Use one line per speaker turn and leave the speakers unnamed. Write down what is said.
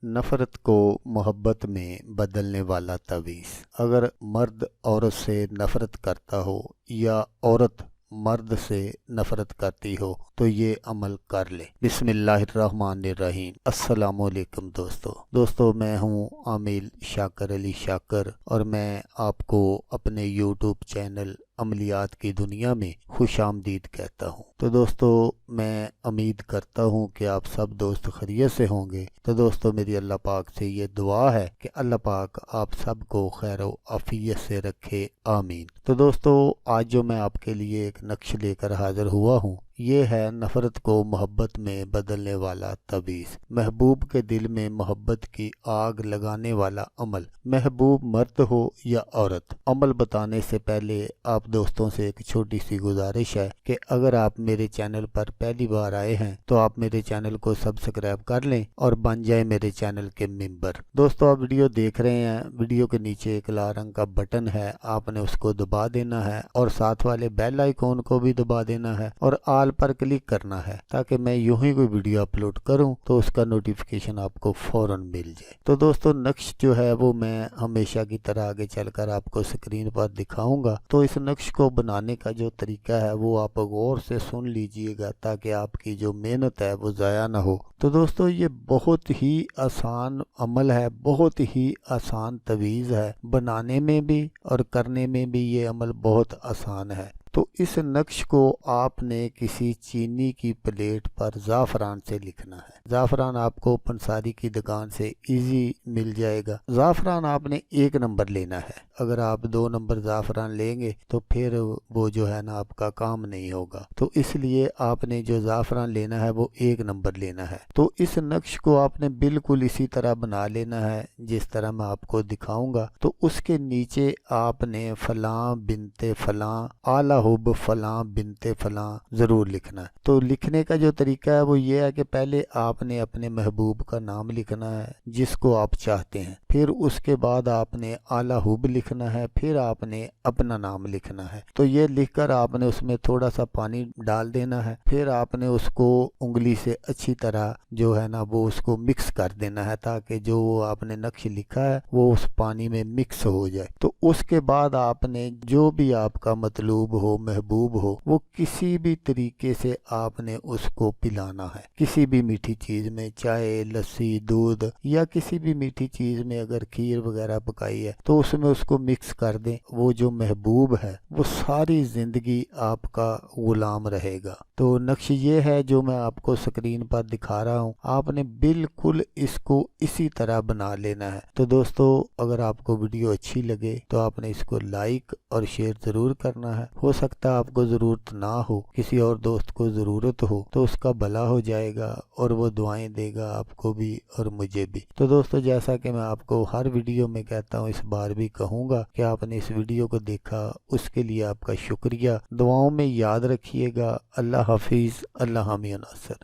नफ़रत को मोहब्बत में बदलने वाला तवीज़। अगर मर्द औरत से नफ़रत करता हो या औरत मर्द से नफ़रत करती हो तो ये अमल कर ले। बिस्मिल्लाहिर्रहमानिर्रहीम। अस्सलामुअलैकुम दोस्तों मैं हूँ आमिल शाकर अली शाकर और मैं आपको अपने यूट्यूब चैनल अमलियात की दुनिया में खुश आमदीद कहता हूँ। तो दोस्तों मैं उम्मीद करता हूँ कि आप सब दोस्त खैरियत से होंगे। तो दोस्तों मेरी अल्लाह पाक से ये दुआ है कि अल्लाह पाक आप सबको खैर व आफियत से रखे, आमीन। तो दोस्तों आज जो मैं आपके लिए एक नक्श लेकर हाजिर हुआ हूँ ये है नफ़रत को मोहब्बत में बदलने वाला तवीज़। महबूब के दिल में मोहब्बत की आग लगाने वाला अमल। महबूब मर्द हो या औरत, अमल बताने से पहले आप दोस्तों से एक छोटी सी गुजारिश है कि अगर आप मेरे चैनल पर पहली बार आए हैं तो आप मेरे चैनल को सब्सक्राइब कर लें और बन जाए मेरे चैनल के मेंबर। दोस्तों आप वीडियो देख रहे हैं, वीडियो के नीचे एक लाल रंग का बटन है, आपने उसको दबा देना है और साथ वाले बेल आइकॉन को भी दबा देना है और ऑल पर क्लिक करना है ताकि मैं यूं ही कोई वीडियो अपलोड करूं तो उसका नोटिफिकेशन आपको फौरन मिल जाए। तो दोस्तों नक्श जो है वो मैं हमेशा की तरह आगे चलकर आपको स्क्रीन पर दिखाऊंगा। तो इस नक्श को बनाने का जो तरीका है वो आप गौर से सुन लीजिएगा ताकि आपकी जो मेहनत है वो ज़ाया ना हो। तो दोस्तों ये बहुत ही आसान अमल है, बहुत ही आसान तवीज़ है, बनाने में भी और करने में भी ये अमल बहुत आसान है। तो इस नक्श को आपने किसी चीनी की प्लेट पर ज़ाफ़रान से लिखना है। ज़ाफ़रान आपको पंसारी की दुकान से इजी मिल जाएगा। ज़ाफ़रान आपने 1 नंबर लेना है। अगर आप 2 नंबर ज़ाफ़रान लेंगे तो फिर वो जो है ना आपका काम नहीं होगा। तो इसलिए आपने जो ज़ाफ़रान लेना है वो 1 नंबर लेना है। तो इस नक्श को आपने बिल्कुल इसी तरह बना लेना है जिस तरह मैं आपको दिखाऊंगा। तो उसके नीचे आपने फ़लाँ बिनते फ़लाँ आला हुब फ़लाँ बिनते फ़लाँ ज़रूर लिखना है। तो लिखने का जो तरीका है वो ये है कि पहले आपने अपने महबूब का नाम लिखना है जिसको आप चाहते हैं, फिर उसके बाद आपने आला हुब लिखना है, फिर आपने अपना नाम लिखना है। तो ये लिखकर आपने उसमें थोड़ा सा पानी डाल देना है, फिर आपने उसको उंगली से अच्छी तरह जो है ना वो उसको मिक्स कर देना है ताकि जो आपने नक्श लिखा है वो उस पानी में मिक्स हो जाए। तो उसके बाद आपने जो भी आपका मतलूब हो, महबूब हो, वो किसी भी तरीके से आपने उसको पिलाना है। किसी भी मीठी चीज़ में, चाय, लस्सी, दूध या किसी भी मीठी चीज़ में अगर खीर वगैरह पकाई है तो उसमें उसको मिक्स कर दें। वो जो महबूब है वो सारी ज़िंदगी आपका गुलाम रहेगा। तो नक्श ये है जो मैं आपको स्क्रीन पर दिखा रहा हूँ, आपने बिल्कुल इसको इसी तरह बना लेना है। तो दोस्तों अगर आपको वीडियो अच्छी लगे तो आपने इसको लाइक और शेयर ज़रूर करना है। हो सकता है आपको ज़रूरत ना हो, किसी और दोस्त को ज़रूरत हो तो उसका भला हो जाएगा और वो दुआएं देगा आपको भी और मुझे भी। तो दोस्तों जैसा कि मैं आपको हर वीडियो में कहता हूँ इस बार भी कहूँगा कि आपने इस वीडियो को देखा उसके लिए आपका शुक्रिया। दुआओं में याद रखिएगा। अल्लाह हाफिज़, अल्लाह हामी नासर।